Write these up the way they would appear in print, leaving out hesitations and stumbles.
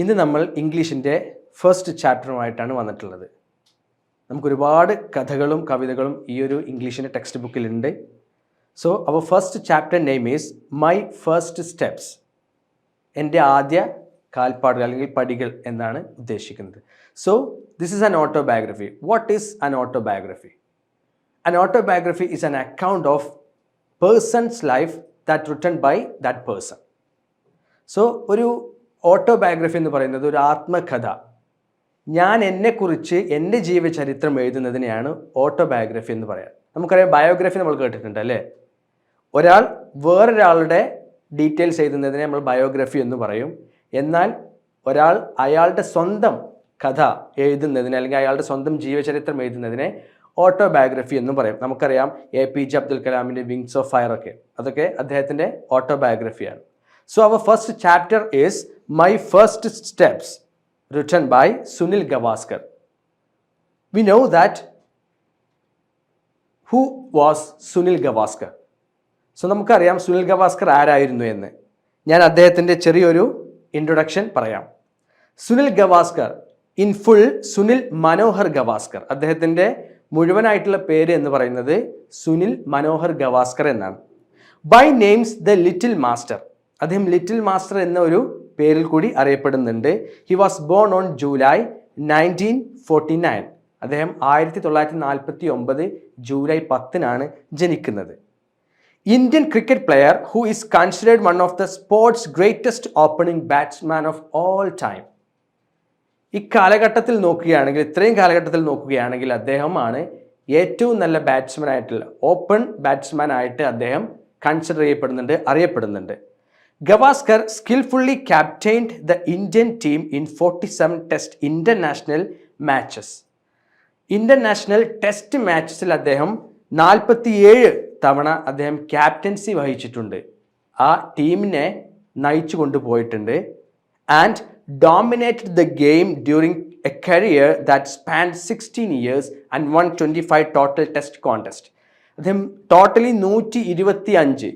ഇന്ന് നമ്മൾ ഇംഗ്ലീഷിൻ്റെ ഫസ്റ്റ് ചാപ്റ്ററുമായിട്ടാണ് വന്നിട്ടുള്ളത്. നമുക്കൊരുപാട് കഥകളും കവിതകളും ഈ ഒരു ഇംഗ്ലീഷിൻ്റെ ടെക്സ്റ്റ് ബുക്കിലുണ്ട്. So our first chapter name is my first steps. എൻ്റെ ആദ്യ കാൽപ്പാടുകൾ അല്ലെങ്കിൽ പടികൾ എന്നാണ് ഉദ്ദേശിക്കുന്നത്. So this is an autobiography. What is an autobiography? An autobiography is an account of person's life that written by that person. So ഒരു autobiography എന്ന് പറയുന്നത് ഒരു ആത്മകഥ, ഞാൻ എന്നെക്കുറിച്ച് എൻ്റെ ജീവചരിത്രം എഴുതുന്നതിനെയാണ് ഓട്ടോബയോഗ്രഫി എന്ന് പറയാം. നമുക്കറിയാം, ബയോഗ്രഫി നമ്മൾ കേട്ടിട്ടുണ്ട് അല്ലേ? ഒരാൾ വേറൊരാളുടെ ഡീറ്റെയിൽസ് എഴുതുന്നതിനെ നമ്മൾ ബയോഗ്രഫി എന്ന് പറയും. എന്നാൽ ഒരാൾ അയാളുടെ സ്വന്തം കഥ എഴുതുന്നതിനെ അല്ലെങ്കിൽ അയാളുടെ സ്വന്തം ജീവചരിത്രം എഴുതുന്നതിനെ ഓട്ടോബയോഗ്രഫി എന്നും പറയും. നമുക്കറിയാം APJ അബ്ദുൽ കലാമിൻ്റെ വിങ്സ് ഓഫ് ഫയർ അതൊക്കെ അദ്ദേഹത്തിൻ്റെ ഓട്ടോബയോഗ്രഫിയാണ്. So our first chapter is my first steps, written by Sunil Gavaskar. We know that who was Sunil Gavaskar. So നമുക്കറിയാം സുനിൽ ഗവാസ്കർ ആരായിരുന്നു എന്ന്. ഞാൻ അദ്ദേഹത്തിൻ്റെ ചെറിയൊരു ഇൻട്രൊഡക്ഷൻ പറയാം. Sunil Gavaskar, in full Sunil Manohar Gavaskar. അദ്ദേഹത്തിൻ്റെ മുഴുവനായിട്ടുള്ള പേര് എന്ന് പറയുന്നത് സുനിൽ മനോഹർ ഗവാസ്കർ എന്നാണ്. By names the little master. അദ്ദേഹം ലിറ്റിൽ മാസ്റ്റർ എന്ന ഒരു പേരിൽ കൂടി അറിയപ്പെടുന്നുണ്ട്. He was born on July 1949. അദ്ദേഹം 1949 ജൂലൈ 10 ജനിക്കുന്നത്. Indian cricket player who is considered one of the sports greatest opening batsman of all time. ഇക്കാലഘട്ടത്തിൽ നോക്കുകയാണെങ്കിൽ, ഇത്രയും കാലഘട്ടത്തിൽ നോക്കുകയാണെങ്കിൽ അദ്ദേഹമാണ് ഏറ്റവും നല്ല ബാറ്റ്സ്മാൻ ആയിട്ടുള്ള ഓപ്പൺ ബാറ്റ്സ്മാൻ ആയിട്ട് അദ്ദേഹം കൺസിഡർ ചെയ്യപ്പെടുന്നുണ്ട്, അറിയപ്പെടുന്നുണ്ട്. Gavaskar skilfully captained the Indian team in 47 test international matches. International test മാച്ചസിൽ അദ്ദേഹം 47 തവണ അദ്ദേഹം ക്യാപ്റ്റൻസി വഹിച്ചിട്ടുണ്ട്. ആ ടീമിനെ നയിച്ചു കൊണ്ടുപോയിട്ടുണ്ട്. And dominated the game during a career that spanned 16 years and 125 total test contest. അദ്ദേഹം ടോട്ടലി 125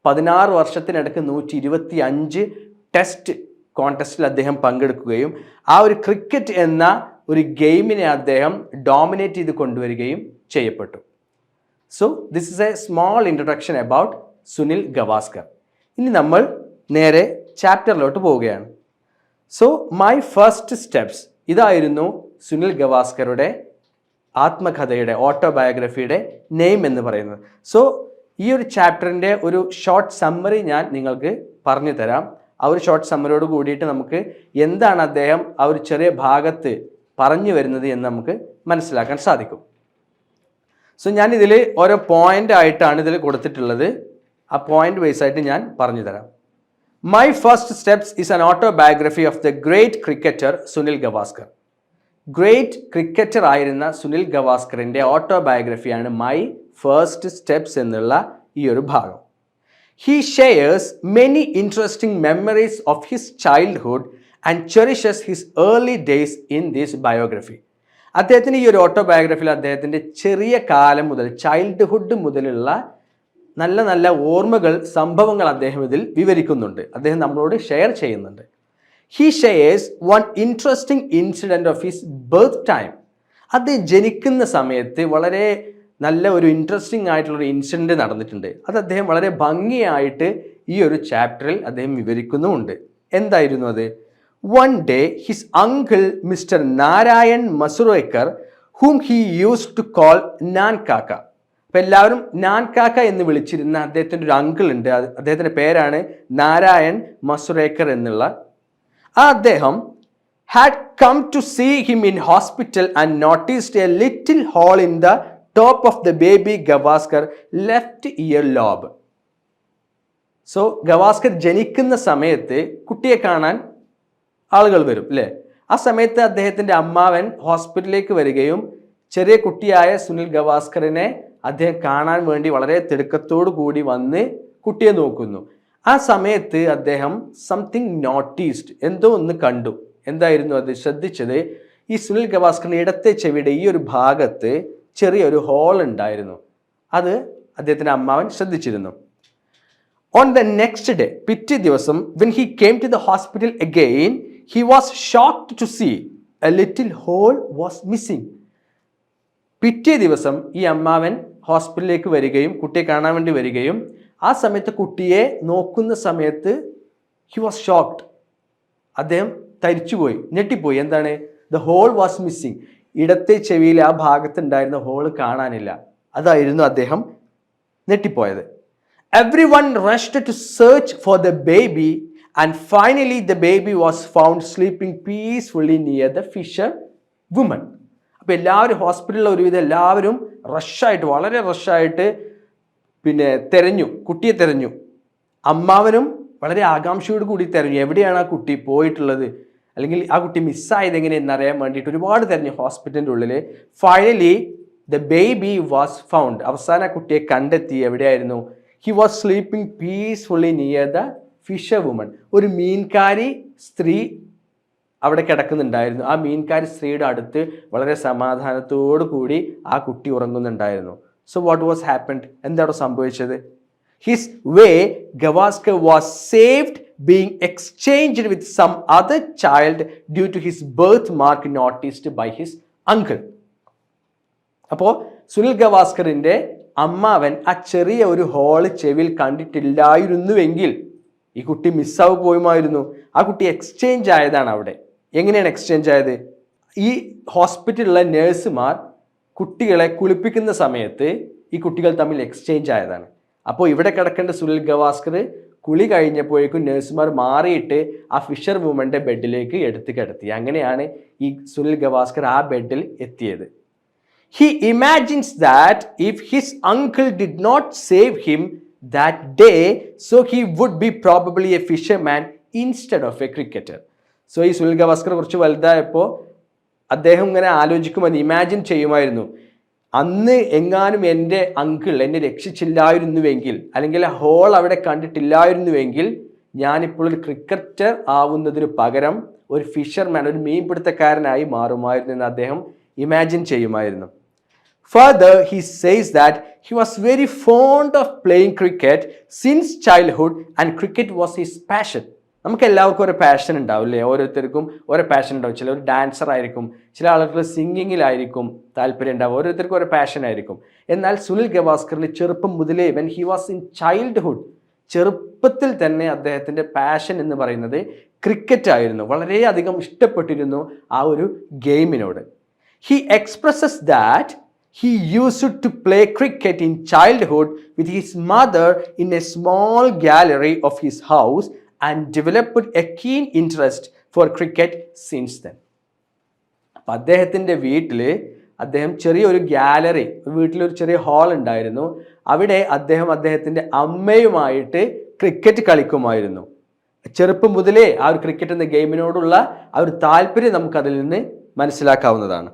16 വർഷത്തിനിടയ്ക്ക് 125 ടെസ്റ്റ് കോൺടെസ്റ്റിൽ അദ്ദേഹം പങ്കെടുക്കുകയും ആ ഒരു ക്രിക്കറ്റ് എന്ന ഒരു ഗെയിമിനെ അദ്ദേഹം ഡോമിനേറ്റ് ചെയ്ത് കൊണ്ടുവരികയും ചെയ്യപ്പെട്ടു. So this is A small introduction about Sunil Gavaskar. ഇനി നമ്മൾ നേരെ ചാപ്റ്ററിലോട്ട് പോവുകയാണ്. സോ മൈ ഫസ്റ്റ് സ്റ്റെപ്സ്, ഇതായിരുന്നു സുനിൽ ഗവാസ്കറുടെ ആത്മകഥയുടെ ഓട്ടോബയോഗ്രഫിയുടെ നെയിം എന്ന് പറയുന്നത്. സോ ഈ ഒരു ചാപ്റ്ററിൻ്റെ ഒരു ഷോർട്ട് സമ്മറി ഞാൻ നിങ്ങൾക്ക് പറഞ്ഞു തരാം. ആ ഒരു ഷോർട്ട് സമ്മറിയോട് കൂടിയിട്ട് നമുക്ക് എന്താണ് അദ്ദേഹം ആ ഒരു ചെറിയ ഭാഗത്ത് പറഞ്ഞു വരുന്നത് എന്ന് നമുക്ക് മനസ്സിലാക്കാൻ സാധിക്കും. സോ ഞാനിതിൽ ഓരോ പോയിൻ്റ് ആയിട്ടാണ് ഇതിൽ കൊടുത്തിട്ടുള്ളത്. ആ പോയിൻ്റ് വൈസ് ആയിട്ട് ഞാൻ പറഞ്ഞു തരാം. My first steps is an autobiography of the great cricketer Sunil Gavaskar. Great cricketer ആയിരുന്ന സുനിൽ ഗവാസ്കറിൻ്റെ ഓട്ടോബയോഗ്രഫിയാണ് മൈ ഫസ്റ്റ് സ്റ്റെപ്സ് എന്നുള്ള ഈ ഒരു ഭാഗം. He shares many interesting memories of his childhood and cherishes his early days in this biography. അദ്ദേഹത്തിൻ്റെ ഈ ഒരു ഓട്ടോബയോഗ്രഫിയിൽ അദ്ദേഹത്തിൻ്റെ ചെറിയ കാലം മുതൽ, ചൈൽഡ്ഹുഡ് മുതലുള്ള നല്ല നല്ല ഓർമ്മകൾ, സംഭവങ്ങൾ അദ്ദേഹം ഇതിൽ വിവരിക്കുന്നുണ്ട്, അദ്ദേഹം നമ്മളോട് ഷെയർ ചെയ്യുന്നുണ്ട്. He shares one interesting incident of his birth time. അദ്ദേഹം ജനിക്കുന്ന സമയത്ത് വളരെ നല്ല ഒരു ഇൻട്രസ്റ്റിംഗ് ആയിട്ടുള്ളൊരു ഇൻസിഡൻറ്റ് നടന്നിട്ടുണ്ട്. അത് അദ്ദേഹം വളരെ ഭംഗിയായിട്ട് ഈ ഒരു ചാപ്റ്ററിൽ അദ്ദേഹം വിവരിക്കുന്നുമുണ്ട്. എന്തായിരുന്നു അത്? One day his uncle mister Narayan Masurekar, whom he used to call Nan Kaka. അപ്പം എല്ലാവരും നാൻ കാക്ക എന്ന് വിളിച്ചിരുന്ന അദ്ദേഹത്തിൻ്റെ ഒരു അങ്കിൾ ഉണ്ട്. അദ്ദേഹത്തിൻ്റെ പേരാണ് നാരായൺ മസുറേക്കർ എന്നുള്ള. ആ അദ്ദേഹം had come to see him in hospital and noticed a little hole in the top of the baby Gavaskar left ear lobe. So Gavaskar ജനിക്കുന്ന സമയത്ത് കുട്ടിയെ കാണാൻ ആളുകൾ വരും അല്ലേ? ആ സമയത്ത് അദ്ദേഹത്തിൻ്റെ അമ്മാവൻ ഹോസ്പിറ്റലിലേക്ക് വരികയും ചെറിയ കുട്ടിയായ സുനിൽ ഗവാസ്കറിനെ അദ്ദേഹം കാണാൻ വേണ്ടി വളരെ തിടുക്കത്തോടു കൂടി വന്ന് കുട്ടിയെ നോക്കുന്നു. ആ സമയത്ത് അദ്ദേഹം സംതിങ് നോട്ടീസ്ഡ്, എന്തോ ഒന്ന് കണ്ടു. എന്തായിരുന്നു അത്? ശ്രദ്ധിച്ചത് ഈ സുനിൽ ഗവാസ്കറിൻ്റെ ഇടത്തെ ചെവിയുടെ ഈ ഒരു ഭാഗത്ത് ചെറിയൊരു ഹോൾ ഉണ്ടായിരുന്നു. അത് അദ്ദേഹത്തിൻ്റെ അമ്മാവൻ ശ്രദ്ധിച്ചിരുന്നു. On the next day, പിറ്റേ ദിവസം, when he came to the hospital again, he was shocked to see a little hole was missing. പിറ്റേ ദിവസം ഈ അമ്മാവൻ ഹോസ്പിറ്റലിലേക്ക് വരികയും കുട്ടിയെ കാണാൻ വേണ്ടി വരികയും ആ സമയത്ത് കുട്ടിയെ നോക്കുന്ന സമയത്ത് ഹി വാസ് ഷോക്ക്ഡ്. അദ്ദേഹം തരിച്ചുപോയി, ഞെട്ടിപ്പോയി. എന്താണ്? The hole was missing. ഇടത്തെ ചെവിയിൽ ആ ഭാഗത്തുണ്ടായിരുന്ന ഹോള് കാണാനില്ല. അതായിരുന്നു അദ്ദേഹം ഞെട്ടിപ്പോയത്. Everyone rushed to search for the baby and finally the baby was found sleeping peacefully near the fisher woman. അപ്പോൾ എല്ലാവരും ഹോസ്പിറ്റലിൽ ഒരുവിധം എല്ലാവരും റഷായിട്ട് വളരെ റഷായിട്ട് തെരഞ്ഞു, കുട്ടിയെ തെരഞ്ഞു. അമ്മാവനും വളരെ ആകാംക്ഷയോട് കൂടി തെരഞ്ഞു എവിടെയാണ് ആ കുട്ടി പോയിട്ടുള്ളത്, അല്ലെങ്കിൽ ആ കുട്ടി മിസ്സായത് എങ്ങനെയെന്ന് അറിയാൻ വേണ്ടിയിട്ട് ഒരുപാട് തെരഞ്ഞു ഹോസ്പിറ്റലിൻ്റെ ഉള്ളിൽ. Finally the baby was found. അവസാന കുട്ടിയെ കണ്ടെത്തി. എവിടെയായിരുന്നു? He was sleeping peacefully near the fisher woman. ഒരു മീൻകാരി സ്ത്രീ അവിടെ കിടക്കുന്നുണ്ടായിരുന്നു. ആ മീൻകാരി സ്ത്രീയുടെ അടുത്ത് വളരെ സമാധാനത്തോടു കൂടി ആ കുട്ടി ഉറങ്ങുന്നുണ്ടായിരുന്നു. So what was happened? എന്താണ് സംഭവിച്ചത്? His way, Gavasker was saved being exchanged with some other child due to his birthmark noticed by his uncle. അപ്പോൾ സുനിൽ ഗവാസ്കറിൻ്റെ അമ്മാവൻ ആ ചെറിയ ഒരു ഹോള് ചെവിയിൽ കണ്ടിട്ടില്ലായിരുന്നുവെങ്കിൽ ഈ കുട്ടി മിസ്സാവ് പോയുമായിരുന്നു. ആ കുട്ടി എക്സ്ചേഞ്ച് ആയതാണ് അവിടെ. എങ്ങനെയാണ് എക്സ്ചേഞ്ച് ആയത്? ഈ ഹോസ്പിറ്റലിലെ നേഴ്സുമാർ കുട്ടികളെ കുളിപ്പിക്കുന്ന സമയത്ത് ഈ കുട്ടികൾ തമ്മിൽ എക്സ്ചേഞ്ച് ആയതാണ്. അപ്പോൾ ഇവിടെ കിടക്കേണ്ട സുനിൽ ഗവാസ്കർ കുളി കഴിഞ്ഞപ്പോഴേക്കും നഴ്സുമാർ മാറിയിട്ട് ആ ഫിഷർ വുമൻ്റെ ബെഡിലേക്ക് എടുത്ത് കിടത്തി. അങ്ങനെയാണ് ഈ സുനിൽ ഗവാസ്കർ ആ ബെഡിൽ എത്തിയത്. He imagines that if his uncle did not save him that day, so he would be probably a fisherman instead of a cricketer. So ഈ സുനിൽ ഗവാസ്കർ കുറച്ച് വലുതായപ്പോൾ അദ്ദേഹം ഇങ്ങനെ ആലോചിക്കുമെന്ന് ഇമാജിൻ ചെയ്യുമായിരുന്നു, അന്ന് എങ്ങാനും എൻ്റെ അങ്കിൾ എന്നെ രക്ഷിച്ചില്ലായിരുന്നുവെങ്കിൽ, അല്ലെങ്കിൽ ഹോൾ അവിടെ കണ്ടിട്ടില്ലായിരുന്നുവെങ്കിൽ ഞാനിപ്പോൾ ഒരു ക്രിക്കറ്റർ ആവുന്നതിന് പകരം ഒരു ഫിഷർമാൻ, ഒരു മീൻപിടുത്തക്കാരനായി മാറുമായിരുന്നു എന്ന് അദ്ദേഹം ഇമാജിൻ ചെയ്യുമായിരുന്നു. Further, he says that he was very fond of playing cricket since childhood and cricket was his passion. നമുക്ക് എല്ലാവർക്കും ഒരു പാഷൻ ഉണ്ടാവില്ലേ? ഓരോരുത്തർക്കും ഓരോ പാഷൻ ഉണ്ടാവും. ചിലർ ഡാൻസർ ആയിരിക്കും, ചില ആളുകൾ സിംഗിങ്ങിലായിരിക്കും താല്പര്യം ഉണ്ടാവും, ഓരോരുത്തർക്കും ഓരോ പാഷൻ ആയിരിക്കും. എന്നാൽ സുനിൽ ഗവാസ്കറിന് ചെറുപ്പം മുതലേ when he was in childhood, ചെറുപ്പത്തിൽ തന്നെ അദ്ദേഹത്തിൻ്റെ പാഷൻ എന്ന് പറയുന്നത് ക്രിക്കറ്റ് ആയിരുന്നു. വളരെയധികം ഇഷ്ടപ്പെട്ടിരുന്നു ആ ഒരു ഗെയിമിനോട്. He expresses that he used to play cricket in childhood with his mother in a small gallery of his house and developed a keen interest for cricket since then. അപ്പം അദ്ദേഹത്തിൻ്റെ അദ്ദേഹം ചെറിയൊരു ഗാലറി, വീട്ടിലൊരു ചെറിയ ഹാൾ ഉണ്ടായിരുന്നു. അവിടെ അദ്ദേഹത്തിൻ്റെ അമ്മയുമായിട്ട് cricket കളിക്കുമായിരുന്നു. ചെറുപ്പം മുതലേ ആ ഒരു ക്രിക്കറ്റ് എന്ന ഗെയിമിനോടുള്ള ആ ഒരു താല്പര്യം നമുക്കതിൽ നിന്ന് മനസ്സിലാക്കാവുന്നതാണ്.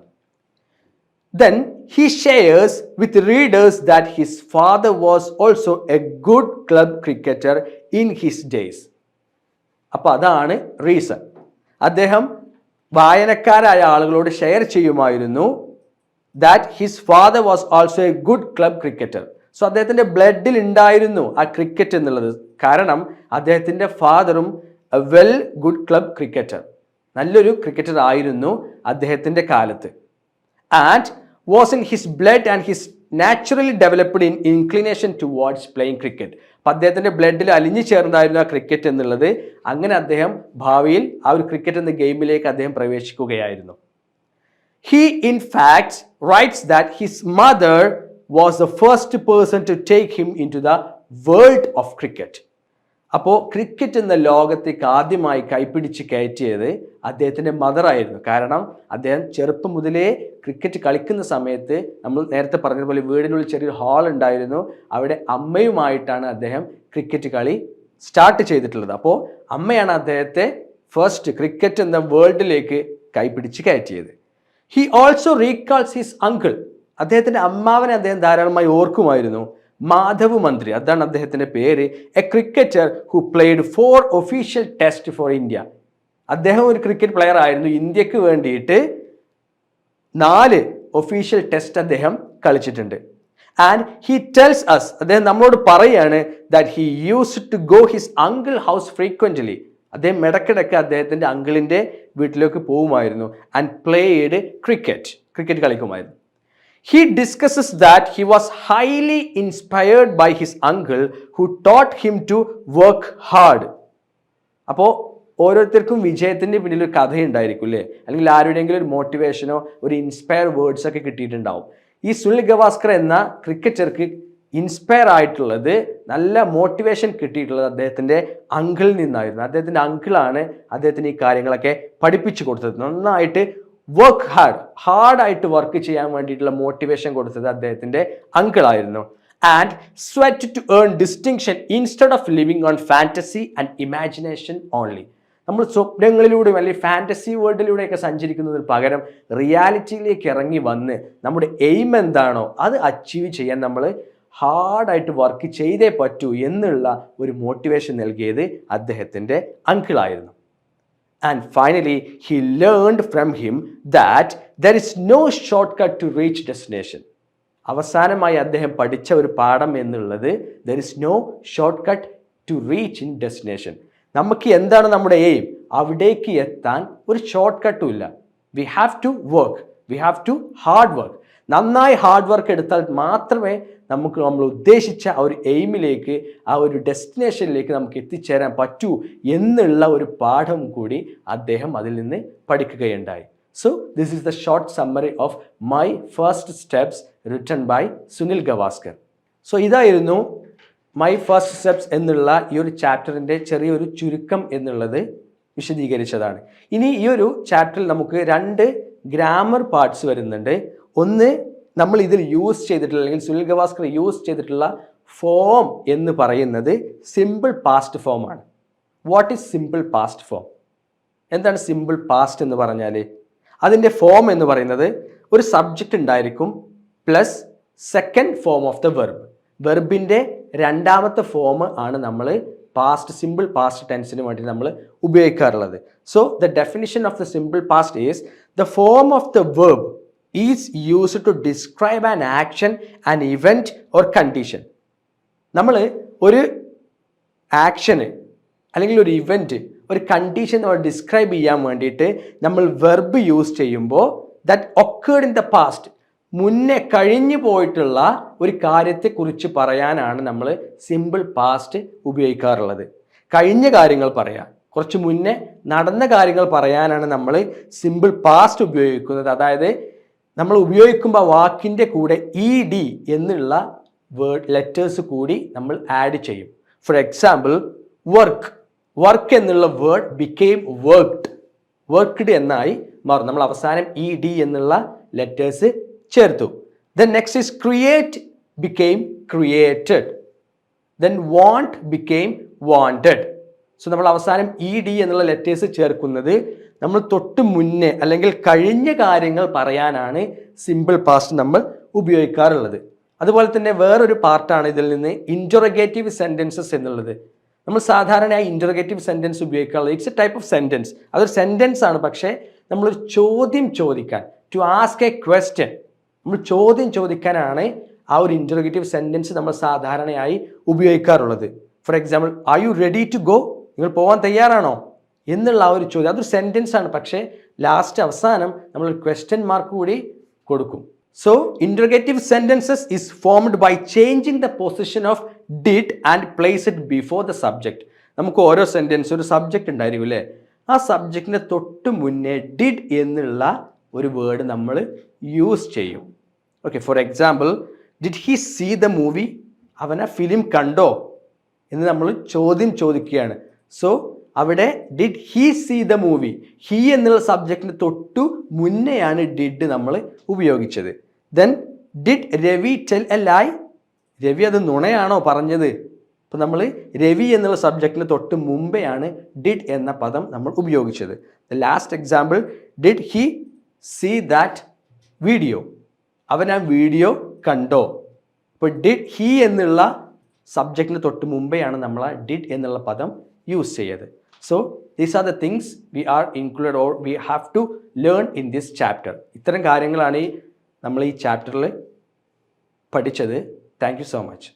Then he shares with readers that his father was also a good club cricketer in his days. അപ്പോൾ അതാണ് റീസൺ. അദ്ദേഹം വായനക്കാരായ ആളുകളോട് ഷെയർ ചെയ്യുമായിരുന്നു that his father was also a good club cricketer. So അദ്ദേഹത്തിൻ്റെ ബ്ലഡിൽ ഉണ്ടായിരുന്നു ആ ക്രിക്കറ്റ് എന്നുള്ളത്. കാരണം അദ്ദേഹത്തിൻ്റെ ഫാദറും a well good club cricketer, നല്ലൊരു ക്രിക്കറ്റർ ആയിരുന്നു അദ്ദേഹത്തിൻ്റെ കാലത്ത്. And was in his blood and his naturally developed in inclination towards playing cricket. അപ്പം അദ്ദേഹത്തിൻ്റെ ബ്ലഡിൽ അലിഞ്ഞു ചേർന്നായിരുന്നു ആ ക്രിക്കറ്റ് എന്നുള്ളത്. അങ്ങനെ അദ്ദേഹം ഭാവിയിൽ ആ ഒരു ക്രിക്കറ്റ് എന്ന ഗെയിമിലേക്ക് അദ്ദേഹം പ്രവേശിക്കുകയായിരുന്നു. He in fact writes that his mother was the first person to take him into the world of cricket. അപ്പോൾ ക്രിക്കറ്റ് എന്ന ലോകത്തേക്ക് ആദ്യമായി കൈപ്പിടിച്ച് കയറ്റിയത് അദ്ദേഹത്തിൻ്റെ മദറായിരുന്നു. കാരണം അദ്ദേഹം ചെറുപ്പം മുതലേ ക്രിക്കറ്റ് കളിക്കുന്ന സമയത്ത് നമ്മൾ നേരത്തെ പറഞ്ഞതുപോലെ വീടിനുള്ളിൽ ചെറിയൊരു ഹാൾ ഉണ്ടായിരുന്നു. അവിടെ അമ്മയുമായിട്ടാണ് അദ്ദേഹം ക്രിക്കറ്റ് കളി സ്റ്റാർട്ട് ചെയ്തിട്ടുള്ളത്. അപ്പോൾ അമ്മയാണ് അദ്ദേഹത്തെ ഫസ്റ്റ് ക്രിക്കറ്റ് എന്ന വേൾഡിലേക്ക് കൈപ്പിടിച്ച് കയറ്റിയത്. He also recalls his uncle. അദ്ദേഹത്തിൻ്റെ അമ്മാവനെ അദ്ദേഹം ധാരാളമായി ഓർക്കുമായിരുന്നു. മാധവ് മന്ത്രി, അതാണ് അദ്ദേഹത്തിൻ്റെ പേര്. A cricketer who played 4 official test for India. അദ്ദേഹം ഒരു ക്രിക്കറ്റ് പ്ലെയർ ആയിരുന്നു. ഇന്ത്യക്ക് വേണ്ടിയിട്ട് 4 ഒഫീഷ്യൽ ടെസ്റ്റ് അദ്ദേഹം കളിച്ചിട്ടുണ്ട്. ആൻഡ് ഹി ടെൽസ് അസ്, അദ്ദേഹം നമ്മളോട് പറയാണ് that he used to go his uncle house frequently. അദ്ദേഹം ഇടയ്ക്കിടയ്ക്ക് അദ്ദേഹത്തിൻ്റെ അങ്കിളിൻ്റെ വീട്ടിലേക്ക് പോകുമായിരുന്നു ആൻഡ് പ്ലേഡ് ക്രിക്കറ്റ് കളിക്കുമായിരുന്നു. He discusses that he was highly inspired by his uncle who taught him to work hard. അപ്പോൾ ഓരോരുത്തർക്കും വിജയത്തിൻ്റെ പിന്നിൽ ഒരു കഥയുണ്ടായിരിക്കും അല്ലേ, അല്ലെങ്കിൽ ആരുടെയെങ്കിലും ഒരു മോട്ടിവേഷനോ ഒരു ഇൻസ്പയർ വേർഡ്സ് ഒക്കെ കിട്ടിയിട്ടുണ്ടാവും. ഈ സുനിൽ ഗവാസ്കർ എന്ന ക്രിക്കറ്റർക്ക് ഇൻസ്പയർ ആയിട്ടുള്ളത്, നല്ല മോട്ടിവേഷൻ കിട്ടിയിട്ടുള്ളത് അദ്ദേഹത്തിൻ്റെ അങ്കിളിൽ നിന്നായിരുന്നു. അദ്ദേഹത്തിൻ്റെ അങ്കിളാണ് അദ്ദേഹത്തിന് ഈ കാര്യങ്ങളൊക്കെ പഠിപ്പിച്ചു കൊടുത്തത്. നന്നായിട്ട് വർക്ക് ഹാർഡായിട്ട് വർക്ക് ചെയ്യാൻ വേണ്ടിയിട്ടുള്ള മോട്ടിവേഷൻ കൊടുത്തത് അദ്ദേഹത്തിൻ്റെ അങ്കിളായിരുന്നു. And sweat to earn distinction instead of living on fantasy and imagination only. നമ്മൾ സ്വപ്നങ്ങളിലൂടെയും അല്ലെങ്കിൽ ഫാൻറ്റസി വേൾഡിലൂടെയൊക്കെ സഞ്ചരിക്കുന്നതിന് പകരം റിയാലിറ്റിയിലേക്ക് ഇറങ്ങി വന്ന് നമ്മുടെ എയിം എന്താണോ അത് അച്ചീവ് ചെയ്യാൻ നമ്മൾ ഹാർഡായിട്ട് വർക്ക് ചെയ്തേ പറ്റൂ എന്നുള്ള ഒരു മോട്ടിവേഷൻ നൽകിയത് അദ്ദേഹത്തിൻ്റെ അങ്കിളായിരുന്നു. And finally, he learned from him that there is no shortcut to reach destination. അവസാനമായി അദ്ദേഹം പഠിച്ച ഒരു പാഠം എന്നുള്ളത് there is no shortcut to reach in destination. നമുക്ക് എന്താണ് നമ്മുടെ എയിം, അവിടേക്ക് എത്താൻ ഒരു ഷോർട്ട് കട്ടും ഇല്ല. We have to work. We have to hard work. നന്നായി ഹാർഡ് വർക്ക് എടുത്താൽ മാത്രമേ നമുക്ക് നമ്മൾ ഉദ്ദേശിച്ച ആ ഒരു എയിമിലേക്ക്, ആ ഒരു ഡെസ്റ്റിനേഷനിലേക്ക് നമുക്ക് എത്തിച്ചേരാൻ പറ്റൂ എന്നുള്ള ഒരു പാഠം കൂടി അദ്ദേഹം അതിൽ നിന്ന് പഠിക്കുകയുണ്ടായി. So this is the short summary of my first steps written by Sunil Gavaskar. So ഇതായിരുന്നു മൈ ഫസ്റ്റ് സ്റ്റെപ്സ് എന്നുള്ള ഈ ഒരു ചാപ്റ്ററിൻ്റെ ചെറിയൊരു ചുരുക്കം എന്നുള്ളത് വിശദീകരിച്ചതാണ്. ഇനി ഈ ഒരു ചാപ്റ്ററിൽ നമുക്ക് 2 ഗ്രാമർ പാർട്സ് വരുന്നുണ്ട്. ഒന്ന്, നമ്മൾ ഇതിൽ യൂസ് ചെയ്തിട്ടുള്ള അല്ലെങ്കിൽ സുനിൽ ഗവാസ്കർ യൂസ് ചെയ്തിട്ടുള്ള ഫോം എന്ന് പറയുന്നത് സിമ്പിൾ പാസ്റ്റ് ഫോമാണ്. What is simple past form? എന്താണ് സിമ്പിൾ പാസ്റ്റ് എന്ന് പറഞ്ഞാൽ? അതിൻ്റെ ഫോം എന്ന് പറയുന്നത് ഒരു സബ്ജക്റ്റ് ഉണ്ടായിരിക്കും plus second form of the വെർബിൻ്റെ രണ്ടാമത്തെ ഫോം ആണ് നമ്മൾ സിമ്പിൾ പാസ്റ്റ് ടെൻസിന് വേണ്ടി നമ്മൾ ഉപയോഗിക്കാറുള്ളത്. So the definition of the simple past is the form of the verb is used to describe an action, an event or condition. നമ്മൾ ഒരു action അല്ലെങ്കിൽ ഒരു ഇവൻറ്റ്, ഒരു കണ്ടീഷൻ ഡിസ്ക്രൈബ് ചെയ്യാൻ വേണ്ടിയിട്ട് നമ്മൾ വെർബ് യൂസ് ചെയ്യുമ്പോൾ that occurred in the past, മുന്നേ കഴിഞ്ഞു പോയിട്ടുള്ള ഒരു കാര്യത്തെക്കുറിച്ച് പറയാനാണ് നമ്മൾ സിമ്പിൾ പാസ്റ്റ് ഉപയോഗിക്കാറുള്ളത്. കഴിഞ്ഞ കാര്യങ്ങൾ പറയാം, കുറച്ച് മുന്നേ നടന്ന കാര്യങ്ങൾ പറയാനാണ് നമ്മൾ സിമ്പിൾ പാസ്റ്റ് ഉപയോഗിക്കുന്നത്. അതായത് നമ്മൾ ഉപയോഗിക്കുമ്പോൾ വാക്കിൻ്റെ കൂടെ ED എന്നുള്ള ലെറ്റേഴ്സ് കൂടി നമ്മൾ ആഡ് ചെയ്യും. ഫോർ എക്സാമ്പിൾ വർക്ക് എന്നുള്ള വേർഡ് ബിക്കെയിം വർക്ക്ഡ് എന്നായി മാറും. നമ്മൾ അവസാനം ED എന്നുള്ള ലെറ്റേഴ്സ് ചേർത്തു. Then next is create became created. Then want became wanted. So നമ്മൾ അവസാനം ED എന്നുള്ള ലെറ്റേഴ്സ് ചേർക്കുന്നത് നമ്മൾ തൊട്ട് മുന്നേ അല്ലെങ്കിൽ കഴിഞ്ഞ കാര്യങ്ങൾ പറയാനാണ് സിമ്പിൾ പാസ്റ്റ് നമ്മൾ ഉപയോഗിക്കാറുള്ളത്. അതുപോലെ തന്നെ വേറൊരു പാർട്ടാണ് ഇതിൽ നിന്ന് ഇൻറ്ററോഗേറ്റീവ് സെൻറ്റൻസസ് എന്നുള്ളത്. നമ്മൾ സാധാരണയായി ഇൻറ്ററോഗേറ്റീവ് സെൻറ്റൻസ് ഉപയോഗിക്കാറുള്ളത് it's A type of sentence. അതൊരു സെൻറ്റൻസ് ആണ്, പക്ഷേ നമ്മളൊരു ചോദ്യം ചോദിക്കാൻ, ടു ആസ്ക് എ ക്വസ്റ്റ്യൻ, നമ്മൾ ചോദ്യം ചോദിക്കാനാണ് ആ ഒരു ഇൻറ്ററോഗേറ്റീവ് സെൻറ്റൻസ് നമ്മൾ സാധാരണയായി ഉപയോഗിക്കാറുള്ളത്. For example, are you ready to go? നിങ്ങൾ പോകാൻ തയ്യാറാണോ എന്നുള്ള ആ ഒരു ചോദ്യം, അതൊരു സെൻറ്റൻസ് ആണ്, പക്ഷേ ലാസ്റ്റ് അവസാനം നമ്മളൊരു ക്വസ്റ്റ്യൻ മാർക്ക് കൂടി കൊടുക്കും. So interrogative sentences is formed by changing the position of did and place it before the subject. നമുക്ക് ഓരോ സെൻറ്റൻസ് ഒരു സബ്ജക്റ്റ് ഉണ്ടായിരിക്കും അല്ലേ, ആ സബ്ജക്റ്റിൻ്റെ തൊട്ട് മുന്നേ ഡിഡ് എന്നുള്ള ഒരു വേർഡ് നമ്മൾ യൂസ് ചെയ്യും. Okay, for example, did he see the movie? അവൻ ആ ഫിലിം കണ്ടോ എന്ന് നമ്മൾ ചോദ്യം ചോദിക്കുകയാണ്. സോ അവിടെ did he see the movie, he എന്നുള്ള സബ്ജക്റ്റിന് തൊട്ടു മുന്നെയാണ് ഡിഡ് നമ്മൾ ഉപയോഗിച്ചത്. Then did Ravi tell a lie? Ravi അത് നുണയാണോ പറഞ്ഞത്? അപ്പോൾ നമ്മൾ രവി എന്നുള്ള സബ്ജക്റ്റിന് തൊട്ട് മുമ്പെയാണ് ഡിഡ് എന്ന പദം നമ്മൾ ഉപയോഗിച്ചത്. The last example, did he see that video? അവൻ ആ വീഡിയോ കണ്ടോ? അപ്പോൾ ഡിഡ് ഹി എന്നുള്ള സബ്ജക്റ്റിന് തൊട്ട് മുമ്പെയാണ് നമ്മൾ ആ ഡിഡ് എന്നുള്ള പദം യൂസ് ചെയ്തത്. So these are the things we are included or we have to learn in this chapter. ഇത്തരം കാര്യങ്ങളാണ് നമ്മൾ ഈ ചാപ്റ്ററിൽ പഠിച്ചത്. Thank you so much.